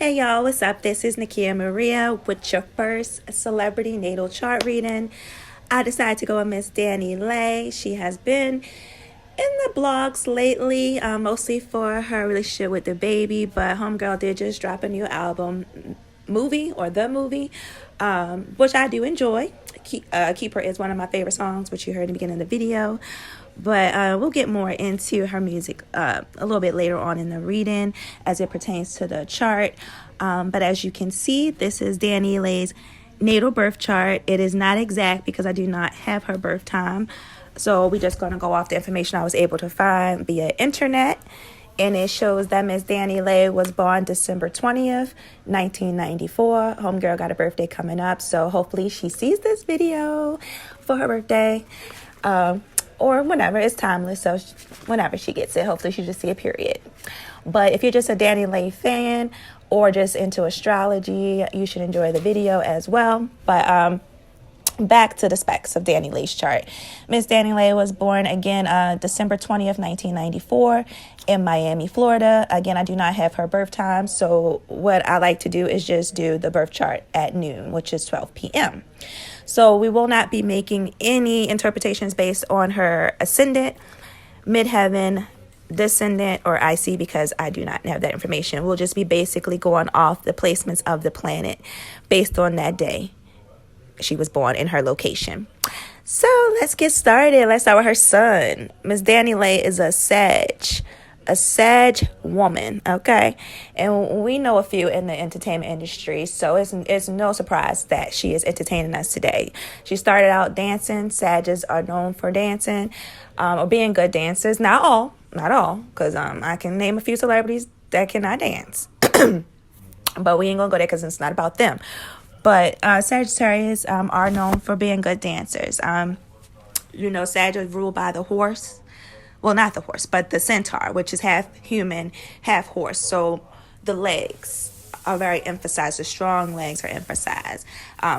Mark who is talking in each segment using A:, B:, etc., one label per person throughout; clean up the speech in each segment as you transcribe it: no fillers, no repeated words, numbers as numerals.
A: Hey y'all, what's up? This is Nakia Maria with your first celebrity natal chart reading. I decided to go with Miss Dani Leigh. She has been in the blogs lately, mostly for her relationship with the baby, but homegirl did just drop a new album, movie, which I do enjoy. Keeper is one of my favorite songs, which you heard in the beginning of the video. But we'll get more into her music a little bit later on in the reading as it pertains to the chart. But as you can see, this is Dani Leigh's natal birth chart. It is not exact because I do not have her birth time. So we're just going to go off the information I was able to find via internet. And it shows that Miss Dani Leigh was born December 20th, 1994. Homegirl got a birthday coming up. So hopefully she sees this video for her birthday. Or whenever. It's timeless, so whenever she gets it, hopefully she just see a period. But if you're just a Dani Leigh fan or just into astrology, you should enjoy the video as well. But back to the specs of Dani Leigh's chart. Miss Dani Leigh was born again December 20th, 1994 in Miami, Florida. Again, I do not have her birth time, so what I like to do is just do the birth chart at noon, which is 12 p.m. So we will not be making any interpretations based on her ascendant, midheaven, descendant, or IC because I do not have that information. We'll just be basically going off the placements of the planet based on that day she was born in her location. So let's get started. Let's start with her sun. Miss Dani Leigh is a Sag woman, okay? And we know a few in the entertainment industry, so it's no surprise that she is entertaining us today. She started out dancing. Sages are known for dancing or being good dancers. Not all, because I can name a few celebrities that cannot dance. But we ain't gonna go there because it's not about them. But Sagittarius are known for being good dancers. Sag is ruled by the horse. Well, not the horse, but the centaur, which is half human, half horse. So the legs are very emphasized. The strong legs are emphasized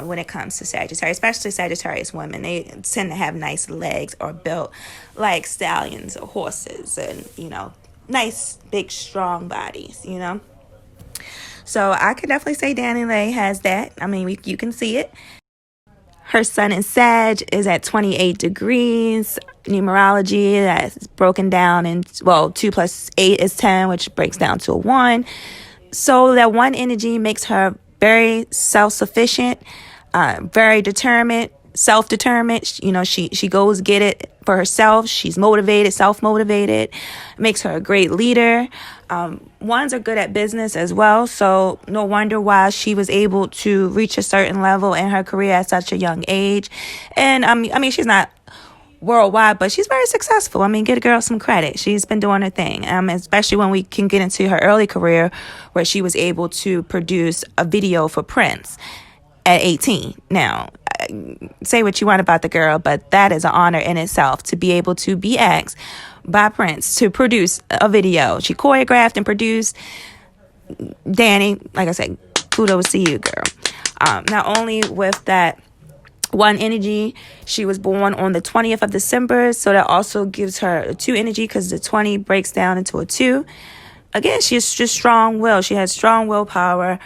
A: when it comes to Sagittarius, especially Sagittarius women. They tend to have nice legs or built like stallions or horses and, nice, big, strong bodies, So I could definitely say Dani Leigh has that. I mean, you can see it. Her sun in Sag is at 28 degrees. Numerology, that's broken down in, 2 plus 8 is 10, which breaks down to a 1. So that one energy makes her very self-sufficient, very determined, self-determined. She goes get it for herself. She's motivated, self-motivated. Makes her a great leader. Ones are good at business as well, so no wonder why she was able to reach a certain level in her career at such a young age. And I mean, she's not worldwide, but she's very successful. I mean, get a girl some credit. She's been doing her thing, especially when we can get into her early career where she was able to produce a video for Prince at 18. Now, say what you want about the girl, but that is an honor in itself to be able to be asked by Prince to produce a video. She choreographed and produced. Dani, like I said, kudos to you, girl. Not only with that one energy, she was born on the 20th of December, so that also gives her a 2 energy because the 20 breaks down into a 2. Again, she's just strong will. She has strong willpower.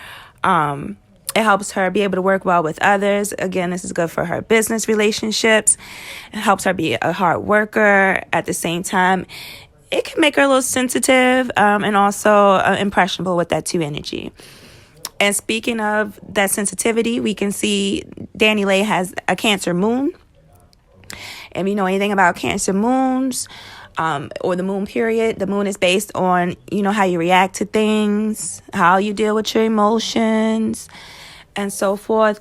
A: It helps her be able to work well with others. Again, this is good for her business relationships. It helps her be a hard worker. At the same time, it can make her a little sensitive and also impressionable with that 2 energy. And speaking of that sensitivity, we can see Dani Leigh has a Cancer moon. If you know anything about Cancer moons or the moon period, the moon is based on, how you react to things, how you deal with your emotions, and so forth.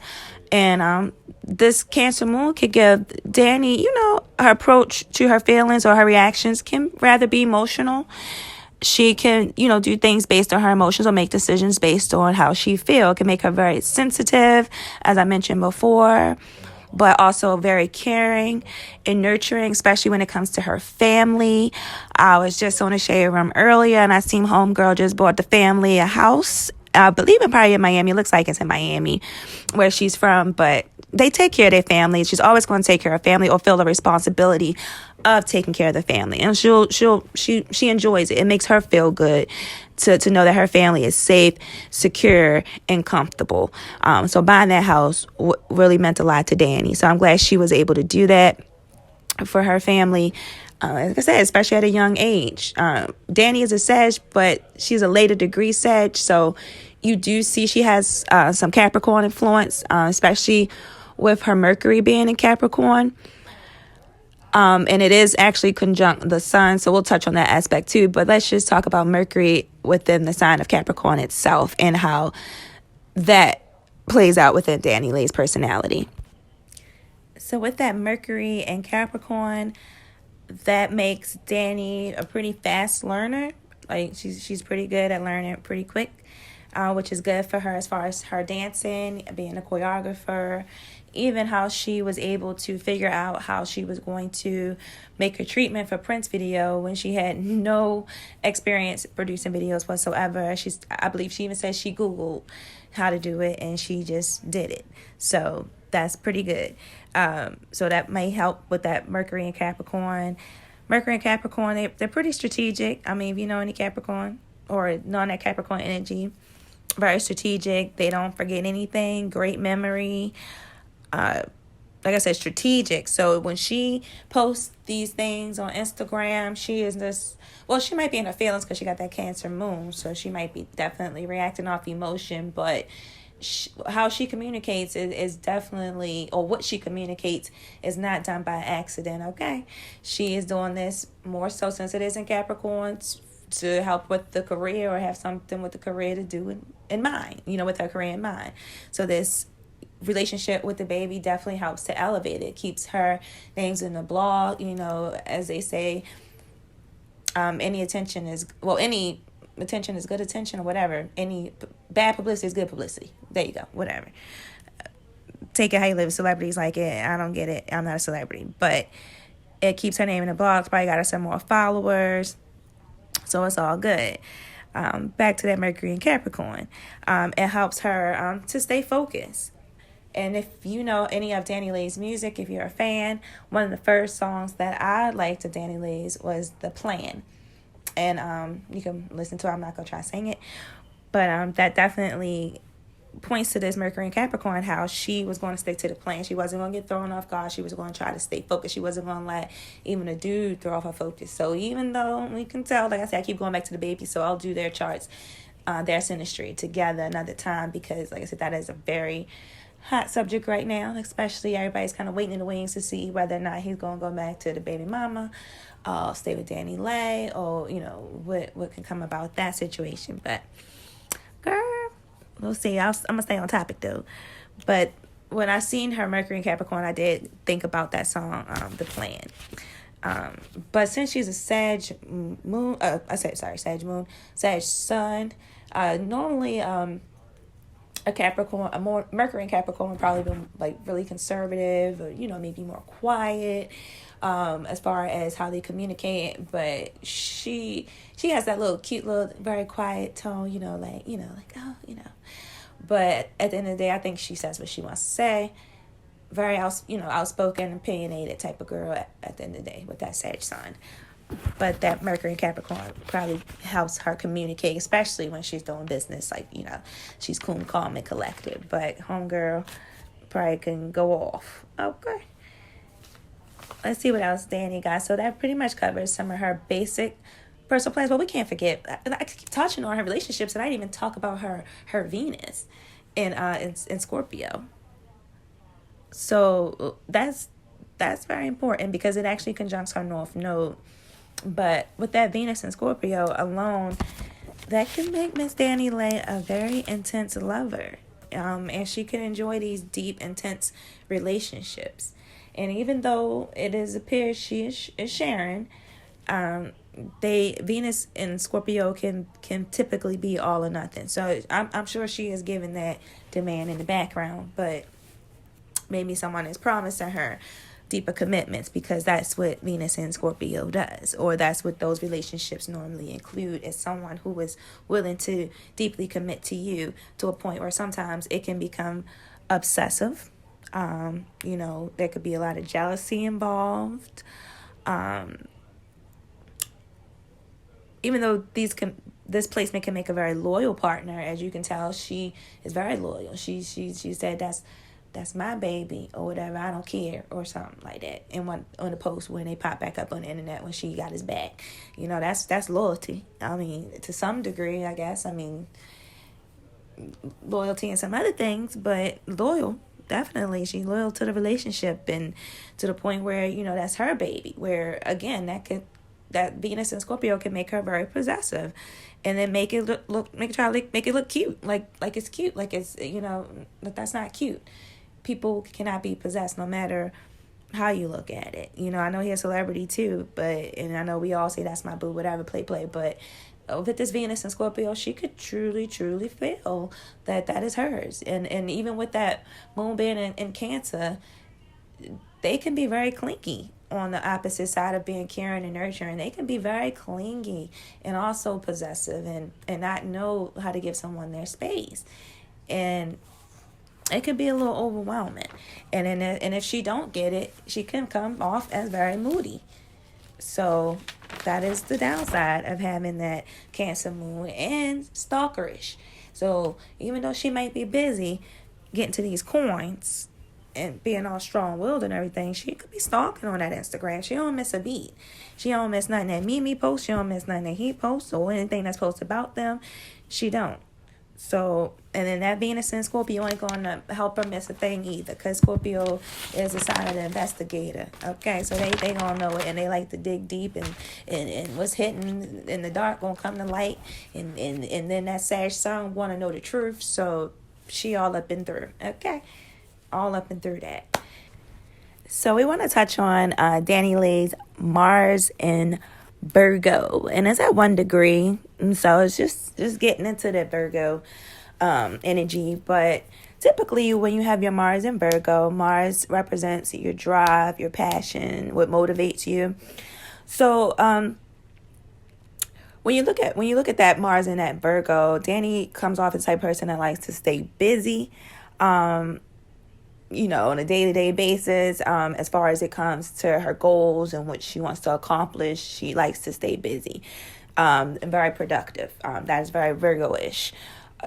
A: And this Cancer moon could give Dani, her approach to her feelings or her reactions can rather be emotional. She can, do things based on her emotions or make decisions based on how she feels. It can make her very sensitive, as I mentioned before, but also very caring and nurturing, especially when it comes to her family. I was just on a shade room earlier, and I seen homegirl just bought the family a house. I believe it probably in Miami. It looks like it's in Miami, where she's from, but they take care of their family. She's always going to take care of family or feel the responsibility of taking care of the family. And she enjoys it. It makes her feel good to know that her family is safe, secure, and comfortable. So buying that house really meant a lot to Dani. So I'm glad she was able to do that for her family. Like I said, especially at a young age. Dani is a Sag, but she's a later degree Sag. So you do see she has some Capricorn influence, especially with her Mercury being in Capricorn. And it is actually conjunct the sun. So we'll touch on that aspect too. But let's just talk about Mercury within the sign of Capricorn itself and how that plays out within Dani Leigh's personality. So with that Mercury and Capricorn, that makes Dani a pretty fast learner. Like she's pretty good at learning pretty quick, which is good for her as far as her dancing, being a choreographer, even how she was able to figure out how she was going to make a treatment for Prince video when she had no experience producing videos whatsoever. I believe she even said she Googled how to do it and she just did it. So that's pretty good. So that may help with that Mercury and Capricorn. Mercury and Capricorn, they're pretty strategic. I mean, if you know any Capricorn or know that Capricorn energy, very strategic. They don't forget anything. Great memory. Like I said, strategic. So when she posts these things on Instagram, she is this, well, she might be in her feelings because she got that Cancer moon. So she might be definitely reacting off emotion, but how she communicates is definitely, or what she communicates is not done by accident, okay? She is doing this more so since it is in Capricorn to help with the career or have something with the career to do in mind, with her career in mind. So this relationship with the baby definitely helps to elevate it, keeps her names in the blog, as they say, any attention is good attention or whatever. Any bad publicity is good publicity. There you go, whatever. Take it how you live. Celebrities like it. I don't get it. I'm not a celebrity. But it keeps her name in the blogs. Probably got her some more followers. So it's all good. Back to that Mercury and Capricorn. It helps her to stay focused. And if you know any of Dani Leigh's music, if you're a fan, one of the first songs that I liked of Dani Leigh's was The Plan. And you can listen to it. I'm not going to try to sing it. But that definitely points to this Mercury and Capricorn, how she was going to stick to the plan. She wasn't going to get thrown off guard. She was going to try to stay focused. She wasn't going to let even a dude throw off her focus. So even though we can tell, like I said, I keep going back to the baby, so I'll do their charts, their synastry together another time because, like I said, that is a very hot subject right now, especially everybody's kind of waiting in the wings to see whether or not he's going to go back to the baby mama, stay with Dani Leigh, or, what can come about that situation. But, girl, we'll see. I'm going to stay on topic, though. But when I seen her Mercury and Capricorn, I did think about that song, The Plan. But since she's a Sag moon, Sag moon, Sag sun, normally, a Capricorn, Mercury and Capricorn would probably be like really conservative, or maybe more quiet, as far as how they communicate. But she has that little cute little very quiet tone, But at the end of the day, I think she says what she wants to say. Very outspoken, opinionated type of girl at the end of the day with that Sag sign. But that Mercury and Capricorn probably helps her communicate, especially when she's doing business. Like, she's cool, calm, and collected. But homegirl probably can go off. Okay. Let's see what else Dani got. So that pretty much covers some of her basic personal plans. But we can't forget, I keep touching on her relationships, and I didn't even talk about her Venus in Scorpio. So that's very important because it actually conjuncts her North Node. But with that Venus in Scorpio alone, that can make Miss Dani Leigh a very intense lover. And she can enjoy these deep, intense relationships. And even though it appears she is sharing, Venus in Scorpio can typically be all or nothing. So I'm sure she is giving that demand in the background, but maybe someone is promising her deeper commitments because that's what Venus in Scorpio does, or that's what those relationships normally include, is someone who is willing to deeply commit to you to a point where sometimes it can become obsessive, You know, there could be a lot of jealousy involved. Even though this placement can make a very loyal partner, as you can tell, she is very loyal. She said that's my baby or whatever. I don't care or something like that. And on the post when they pop back up on the internet when she got his back, you know, that's loyalty. I mean, to some degree, I guess. I mean, loyalty and some other things, but loyal. Definitely, she's loyal to the relationship and to the point where, you know, that's her baby. Where again, that Venus and Scorpio can make her very possessive, and then make it make it look cute, like it's cute, like it's, you know, but that's not cute. People cannot be possessed, no matter how you look at it. You know, I know he's a celebrity too, and I know we all say that's my boo, whatever, play, but with this Venus and Scorpio, she could truly feel that is hers. And even with that moon being in Cancer, they can be very clingy on the opposite side of being caring and nurturing. They can be very clingy and also possessive and not know how to give someone their space. And it can be a little overwhelming. And if she don't get it, she can come off as very moody. So that is the downside of having that Cancer moon, and stalkerish. So even though she might be busy getting to these coins and being all strong-willed and everything, she could be stalking on that Instagram. She don't miss a beat. She don't miss nothing that Mimi posts. She don't miss nothing that he posts or anything that's posted about them. She don't. So, and then that Venus and Scorpio ain't going to help her miss a thing either, because Scorpio is a sign of the investigator. Okay, so they going to know it, and they like to dig deep, and what's hidden in the dark going to come to light, and then that Sag sun want to know the truth, so she all up and through. Okay, all up and through that. So we want to touch on Dani Leigh's Mars in Virgo, and it's at 1 degree, and so it's just getting into the Virgo energy. But typically when you have your Mars in Virgo, Mars represents your drive, your passion, what motivates you. So when you look at that Mars in that Virgo, Dani comes off as the type of person that likes to stay busy, you know, on a day-to-day basis. As far as it comes to her goals and what she wants to accomplish, she likes to stay busy and very productive. That is very Virgo-ish.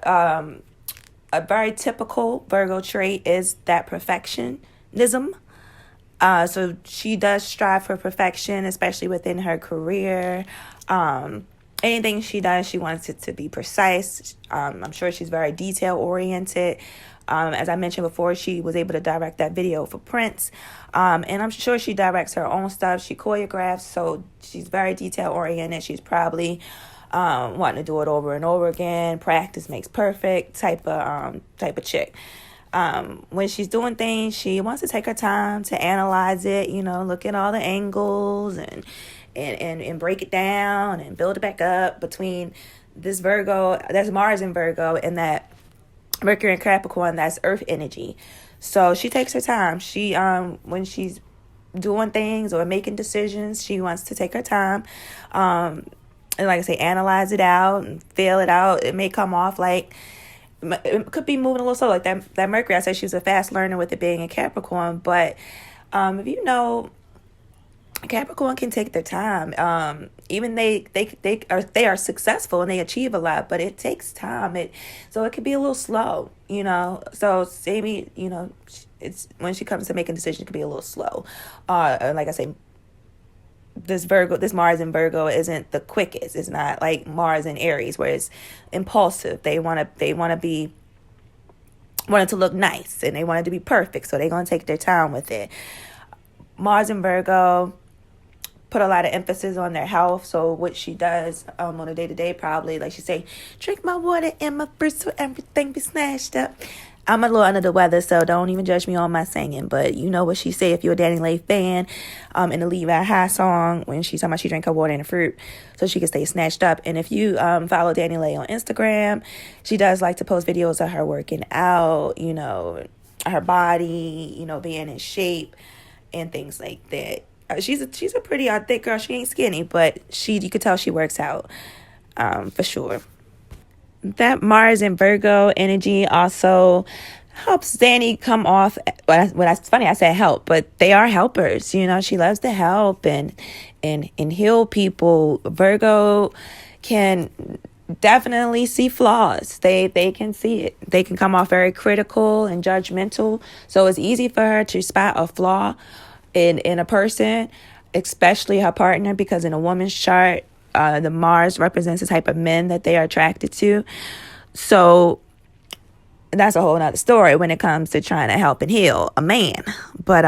A: A very typical Virgo trait is that perfectionism. So she does strive for perfection, especially within her career. Anything she does, she wants it to be precise. I'm sure she's very detail-oriented. As I mentioned before, she was able to direct that video for Prince. And I'm sure she directs her own stuff. She choreographs, so she's very detail-oriented. She's probably wanting to do it over and over again. Practice makes perfect type of chick. When she's doing things, she wants to take her time to analyze it, you know, look at all the angles and break it down and build it back up between this Virgo, that's Mars in Virgo, and that Mercury and Capricorn, that's Earth energy. So she takes her time. She when she's doing things or making decisions, she wants to take her time. And like I say, analyze it out and feel it out. It may come off like, it could be moving a little slow, like that Mercury. I said she was a fast learner with it being in Capricorn, but if you know, Capricorn can take their time. Even they are successful and they achieve a lot, but it takes time. So it could be a little slow, you know. So maybe, you know, it's when she comes to making decisions, it could be a little slow. Like I say, this Mars in Virgo isn't the quickest. It's not like Mars in Aries where it's impulsive. They want it to look nice and they want it to be perfect, so they're gonna take their time with it. Mars in Virgo put a lot of emphasis on their health. So what she does on a day-to-day, probably, like she say, drink my water and my fruits so everything be snatched up. I'm a little under the weather, so don't even judge me on my singing. But you know what she say if you're a Dani Leigh fan. In the Levi High song, when she's talking about she drank her water and fruit so she can stay snatched up. And if you follow Dani Leigh on Instagram, she does like to post videos of her working out, you know, her body, you know, being in shape and things like that. She's a pretty thick girl. She ain't skinny, but you could tell she works out for sure. That Mars and Virgo energy also helps Dani come off. Well, that's funny. I said help, but they are helpers. You know, she loves to help and heal people. Virgo can definitely see flaws. They can see it. They can come off very critical and judgmental. So it's easy for her to spot a flaw in a person, especially her partner, because in a woman's chart, the Mars represents the type of men that they are attracted to. So that's a whole nother story when it comes to trying to help and heal a man. But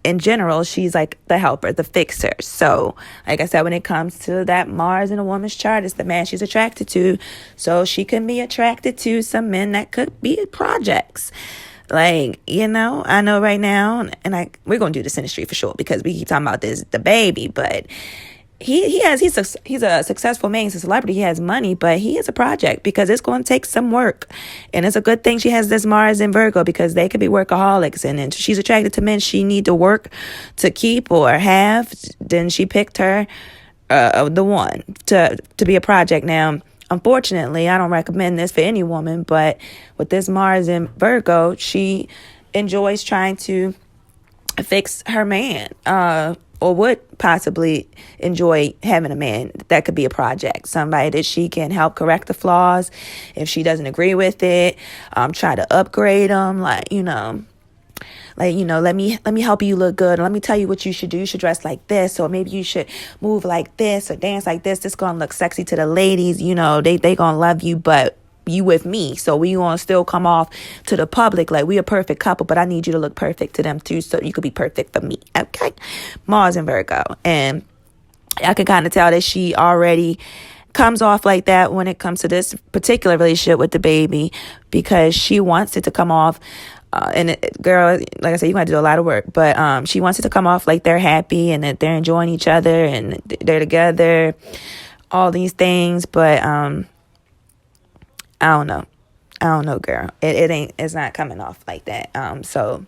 A: in general, she's like the helper, the fixer. So like I said, when it comes to that Mars in a woman's chart, it's the man she's attracted to. So she can be attracted to some men that could be projects. Like, you know, I know right now, and we're going to do this industry for sure because we keep talking about the baby, but he's a successful man, he's a celebrity, he has money, but he is a project because it's going to take some work. And it's a good thing she has this Mars in Virgo because they could be workaholics, and she's attracted to men she need to work to keep or have. Then she picked her the one to be a project. Now, unfortunately, I don't recommend this for any woman, but with this Mars in Virgo, she enjoys trying to fix her man, or would possibly enjoy having a man that could be a project, somebody that she can help correct the flaws if she doesn't agree with it, try to upgrade them, let me help you look good, or let me tell you what you should do. You should dress like this, or maybe you should move like this or dance like this. This gonna look sexy to the ladies, you know, they gonna love you, but you with me, so we gonna still come off to the public like we a perfect couple, but I need you to look perfect to them too, so you could be perfect for me. Okay, Mars and Virgo, and I can kind of tell that she already comes off like that when it comes to this particular relationship with the baby, because she wants it to come off. Girl, like I said, you're going to do a lot of work, but she wants it to come off like they're happy and that they're enjoying each other and they're together, all these things, but I don't know, girl. It's not coming off like that. So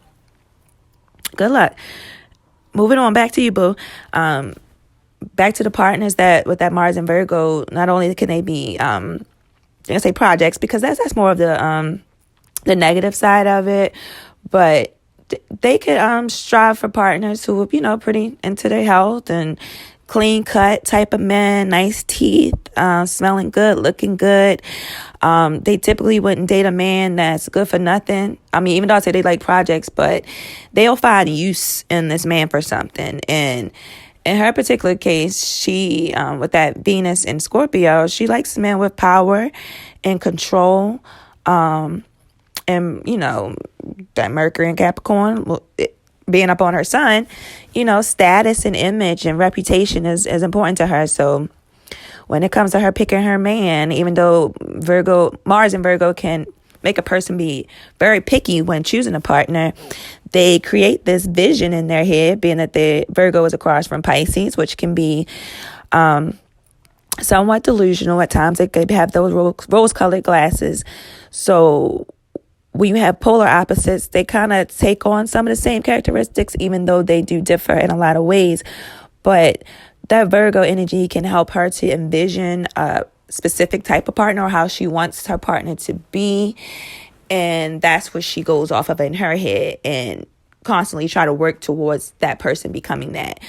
A: good luck. Moving on back to you, boo. Back to the partners that with that Mars and Virgo, not only can they be, I'm gonna say projects, because that's more of the negative side of it, but they could strive for partners who are, you know, pretty into their health and clean cut type of men, nice teeth, smelling good, looking good. They typically wouldn't date a man that's good for nothing. I mean, even though I say they like projects, but they'll find use in this man for something. And in her particular case, she, with that Venus in Scorpio, she likes men with power and control. And, you know, that Mercury and Capricorn, being up on her sun, you know, status and image and reputation is important to her. So when it comes to her picking her man, even though Mars and Virgo can make a person be very picky when choosing a partner, they create this vision in their head, being that Virgo is across from Pisces, which can be somewhat delusional at times. They could have those rose-colored glasses. So when you have polar opposites, they kind of take on some of the same characteristics, even though they do differ in a lot of ways. But that Virgo energy can help her to envision a specific type of partner or how she wants her partner to be. And that's what she goes off of in her head and constantly try to work towards that person becoming that.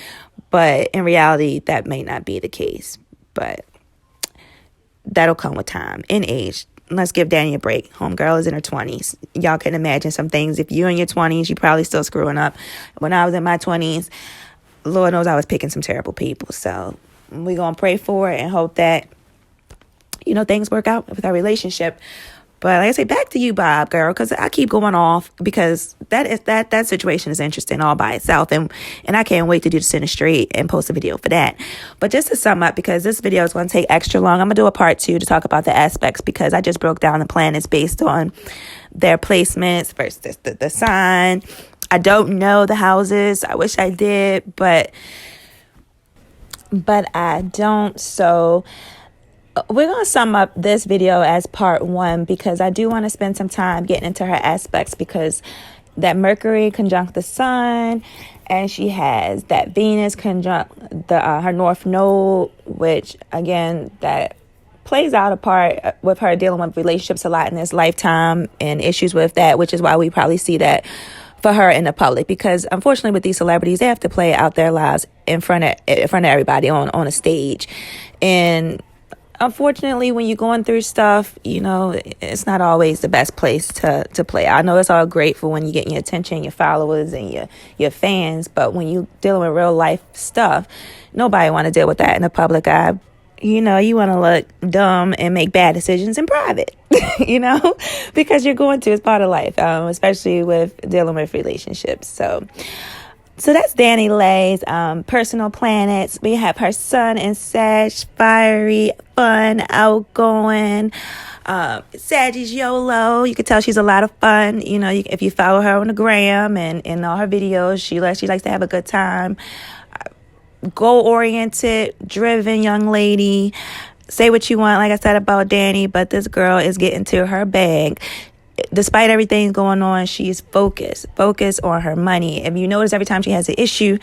A: But in reality, that may not be the case. But that'll come with time and age. Let's give Dani a break. Homegirl is in her 20s. Y'all can imagine some things. If you're in your 20s, you're probably still screwing up. When I was in my 20s, Lord knows I was picking some terrible people. So we're going to pray for it and hope that, you know, things work out with our relationship. But like I say, back to you, Bob, girl, because I keep going off because that situation is interesting all by itself. And I can't wait to do the Center Straight and post a video for that. But just to sum up, because this video is going to take extra long, I'm going to do a part 2 to talk about the aspects, because I just broke down the planets based on their placements versus the sign. I don't know the houses. I wish I did, but I don't. So we're going to sum up this video as part 1, because I do want to spend some time getting into her aspects, because that Mercury conjunct the sun, and she has that Venus conjunct her North Node, which again, that plays out a part with her dealing with relationships a lot in this lifetime and issues with that, which is why we probably see that for her in the public, because unfortunately with these celebrities, they have to play out their lives in front of everybody on a stage. And unfortunately, when you're going through stuff, it's not always the best place to play. I know it's all great for when you're getting your attention, your followers, and your fans, but when you're dealing with real life stuff, nobody want to deal with that in the public eye. You want to look dumb and make bad decisions in private, because you're going to. It's part of life, especially with dealing with relationships. So that's Dani Leigh's personal planets. We have her sun in Sag, fiery, fun, outgoing. Sagittarius YOLO. You can tell she's a lot of fun. If you follow her on the gram and in all her videos, she likes to have a good time. Goal-oriented, driven young lady. Say what you want, like I said about Dani, but this girl is getting to her bag. Despite everything going on, she's focused on her money. If you notice, every time she has an issue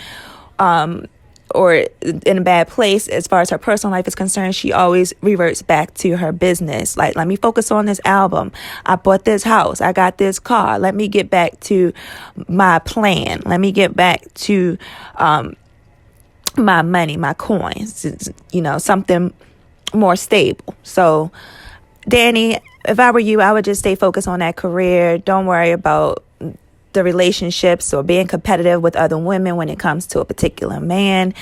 A: or in a bad place as far as her personal life is concerned, she always reverts back to her business. Like, let me focus on this album. I bought this house. I got this car. Let me get back to my plan. Let me get back to my money, my coins, something more stable. So Dani, if I were you, I would just stay focused on that career. Don't worry about the relationships or being competitive with other women when it comes to a particular man.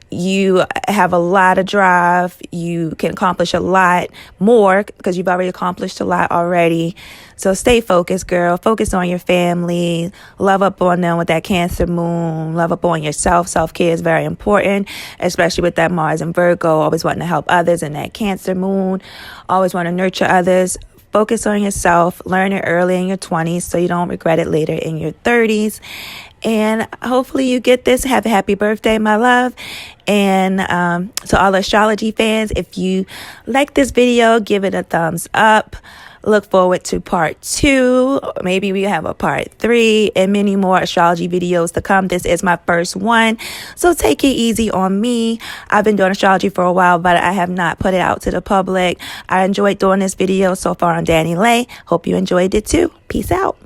A: You have a lot of drive. You can accomplish a lot more because you've already accomplished a lot already. So stay focused, girl. Focus on your family. Love up on them with that Cancer moon. Love up on yourself. Self-care is very important, especially with that Mars and Virgo. Always wanting to help others in that Cancer moon. Always want to nurture others. Focus on yourself. Learn it early in your 20s so you don't regret it later in your 30s. And hopefully you get this. Have a happy birthday, my love. And to all astrology fans, if you like this video, give it a thumbs up. Look forward to part 2. Maybe we have a part 3 and many more astrology videos to come. This is my first one, so take it easy on me. I've been doing astrology for a while, but I have not put it out to the public. I enjoyed doing this video so far on Dani Leigh. Hope you enjoyed it too. Peace out.